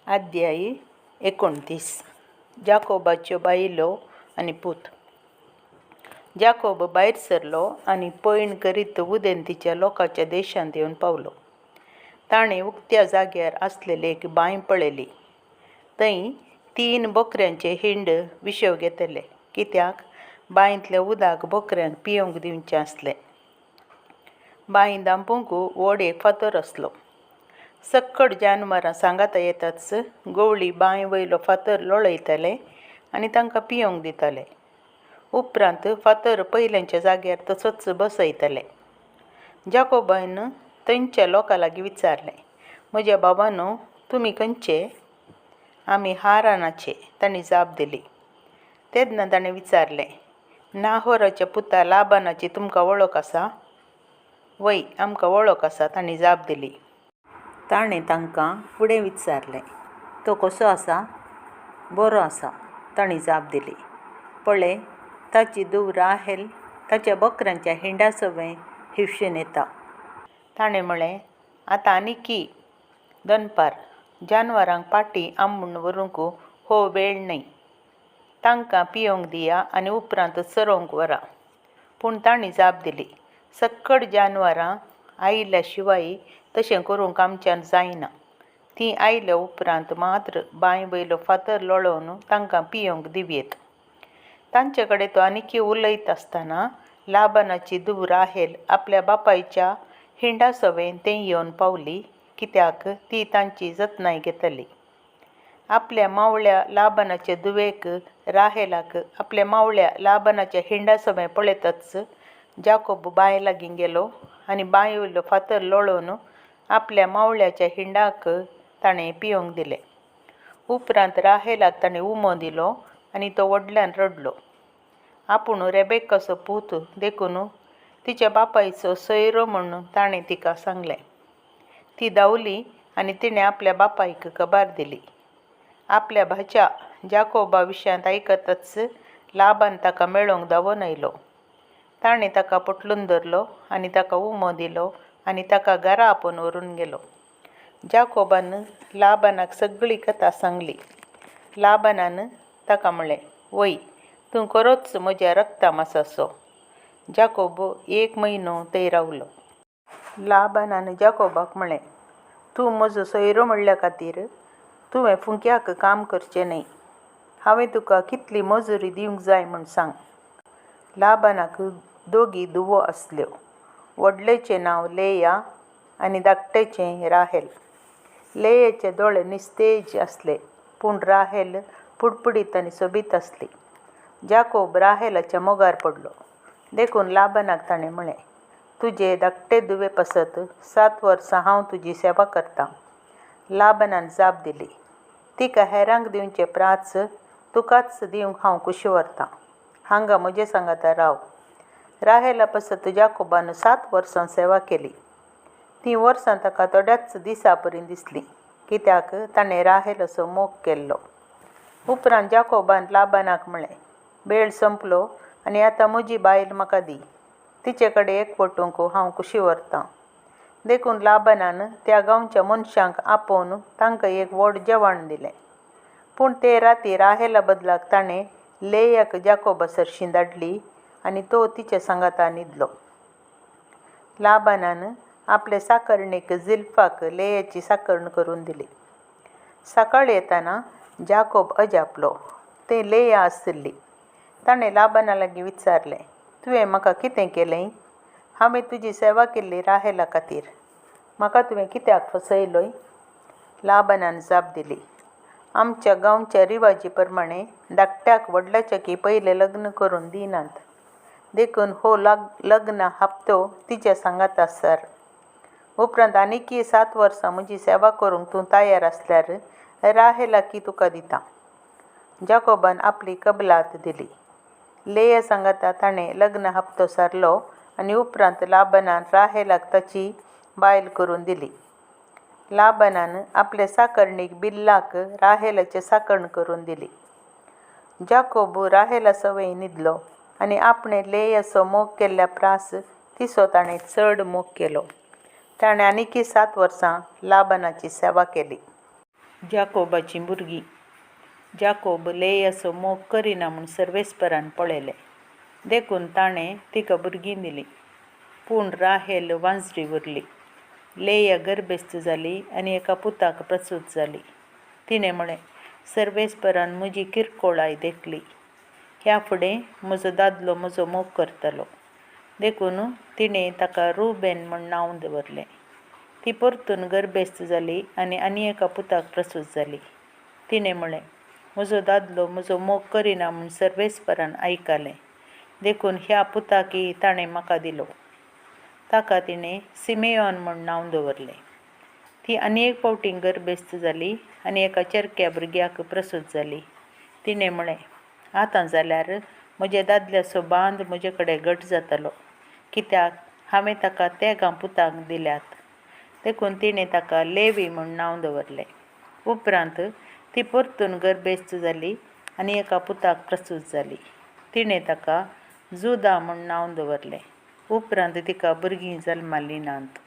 अध्यायी 29 जाकोबाच्यो बायलो आनी पूत. जाकोब भायर सरलो आनी पैण करीत उदेंतीच्या लोकांच्या देशांत येवन पावलो. ताणें उक्त्या जाग्यार आसलेली एक बांय पळयली. थंय 3 बोकऱ्यांचे हिंड विशव घेतले, कित्याक बांयतलें उदक बोकऱ्यांक पिवंक दिवचें आसलें. बांय दांपूंक व्हड एक फातर आसलो. सक्कट जानवरां सांगाता येताच गवळी बांय वयलो फातर लोळयताले आनी तांकां पिवंक दिताले. उपरांत फातर पयलेंच्या जाग्यार तसोच बसयताले. जाकोबान थंयच्या लोकां लागीं विचारलें, म्हज्या बाबांनो, तुमी खंयचे? आमी हारानाचे, तांणी जाप दिली. तेन्ना ताणें विचारलें, नाहोराच्या पुता लाबानाची तुमकां वळख आसा? वय, आमकां वळख आसा, तांणी जाप दिली. ताणें तांकां फुडें विचारलें, तो कसो आसा? बरो आसा, तांणी जाप दिली. पळय, ताची धूव राहेल ताच्या बकऱ्यांच्या हिंडासवें हिवशेन येता. ताणें म्हळें, आतां आनिकी दनपार जानवरांक पाटी आंबून व्हरूंक हो वेळ न्हय. तांकां पिवंक दिया आनी उपरांत चरोवंक व्हरा. पूण तांणी जाप दिली, सक्कट जानवरां आयिल्ल्या शिवाय तशें करूंक आमच्यान जायना. तीं आयल्या उपरांत मात्र बांय वयलो फातर लोळोवन तांकां पिवंक दिवयेत. तांचे कडेन तो आनिकी उलयत आसतना लाबानाची धूव राहेल आपल्या बापायच्या हिंडासवें थंय येवन पावली, कित्याक ती तांची जतनाय घेतली. आपल्या मावळ्या लाबानाचे धुवेक राहेलाक आपल्या मावळ्या लाबानाच्या हिंडासवें पळयतच जाकोब बांय लागीं गेलो आनी बांय वयलो फातर लोळोवन आपल्या मावळ्याच्या हिंडाक ताणें पिवंक दिलें. उपरांत राहेलाक ताणें उमो दिलो आनी तो व्हडल्यान रडलो. आपूण रेबेक्काचो पूत देखून तिच्या बापायचो सोयरो म्हूण ताणें तिका सांगलें. ती धांवली आनी तिणें आपल्या बापायक खबर दिली. आपल्या भाच्या जाकोबा विशयांत आयकतच लाबान ताका मेळोवंक धांवून आयलो. ताणें ताका पटलून धरलो आनी ताका उमो दिलो आनी ताका घरा आपोवन व्हरून गेलो. जाकोबान लाबानाक सगळी कथा सांगली. लाबानान ताका म्हळें, वय, तूं खरोच म्हज्या रक्ता मासाचो. जाकोब 1 म्हयनो थंय रावलो. लाबानान जाकोबाक म्हळें, तूं म्हजो सोयरो म्हणल्या खातीर तुवें फुंक्याक काम करचें न्हय. हांवें तुका कितली मजुरी दिवंक जाय म्हूण सांग. लाबानाक 2 धुवो आसल्यो. व्हडलेचें नांव लेया आनी धाकटेचें राहेल. लेयेचे दोळे निस्तेज आसले, पूण राहेल पुडपुडीत आनी सोबीत आसली. जाकोब राहेलाच्या मोगार पडलो. देखून लाबानाक ताणें म्हळें, तुजे धाकटे धुवे पासत 7 वर्सां हांव तुजी सेवा करतां. लाबानान जाप दिली, तिका हेरांक दिवचें प्राच तुकाच दिवंक हांव कुशी व्हरतां. हांगा म्हजे सांगाता राव. राहेला पासत जाकोबान 7 वर्सां सेवा केली. तीं वर्सां ताका थोड्याच दिसां परी दिसलीं, कित्याक ताणें राहेलाचो मोग केल्लो. उपरांत जाकोबान लाबानाक म्हळें, बेळ संपलो आनी आतां म्हजी बायल म्हाका दी. तिचे कडेन एकवटूंक हांव कुशी व्हरतां. देखून लाबानान त्या गांवच्या मनशांक आपोवन तांकां एक व्हड जेवण दिलें. पूण ते राती राहेला बदलाक ताणें लेयाक जाकोबा सरशीं धाडली आनी तो तिचे सांगाता न्हिदलो. लाबानान आपले साकरणेक जिल्फाक लेयाची साकरण करून दिली. सकाळ येताना जाकोब अजापलो. थंय लेया आसली. ताणें लाबाना लागीं विचारलें, तुवें म्हाका कितें केलें? हांवें तुजी सेवा केल्ली राहेला खातीर. म्हाका तुवें कित्याक फसयलोय? लाबानान जाप दिली, आमच्या गांवच्या रिवाजी प्रमाणें धाकट्याक व्हडल्याच्याकी पयलें लग्न करून दिनात. देखून हो लग्न हप्तो तिच्या सांगाता सर. उपरांत आनिकी 7 वर्सां म्हजी सेवा करूंक तूं तयार आसल्यार राहेलाकी तुका दितां. जाकोबान आपली कबलात दिली. लेया सांगाता ताणें लग्न हप्तो सारलो आनी उपरांत लाबानान राहेलाक ताची बायल करून दिली. लाबानान आपले साकरणीक बिल्लाक राहेलाचें साकरण करून दिली. जाकोब राहेला सवय न्हिदलो आनी आपणें लेयाचो मोग केल्ल्या प्रास तिसो ताणें चड मोग केलो. ताणें आनिकी 7 वर्सां लाबानाची सेवा केली. जाकोबाची भुरगीं. जाकोब लेयाचो मोग करिना म्हूण सर्वेस्परान पळयलें. देखून ताणें तिका भुरगीं दिलीं. पूण राहेल वांजडी उरली. लेया गर्भेस्त जाली आनी एका पुताक प्रसूत जाली. तिणें म्हळें, सर्वेस्परान म्हजी किरकोळाय देखली. ह्या फुडें म्हजो दादलो म्हजो मोग करतलो. देखून तिणें ताका रुबेन म्हूण नांव दवरलें. ती परतून गर्भेस्त जाली आनी एका पुताक प्रसूत जाली. तिणें म्हळें, म्हजो दादलो म्हजो मोग करिना म्हूण सर्वेस्परान आयकलें. देखून ह्या पुताकय ताणें म्हाका दिलो. ताका तिणें सिमेयोन म्हूण नांव दवरलें. ती एक फावटी गर्भेस्त जाली आनी एका चरक्या भुरग्याक प्रसूत जाली. तिणें म्हळें, आतां जाल्यार म्हज्या दादल्याचो बांद म्हजे कडेन घट जातलो, कित्याक हांवें ताका तेगां पुताक दिल्यात. देखून तिणें ताका लेवी म्हूण नांव दवरलें. उपरांत ती परतून गर्भेस्त जाली आनी एका पुताक प्रसूत जाली. तिणें ताका जुदा म्हूण नांव दवरलें. उपरांत तिका भुरगीं जल्मालीं नात.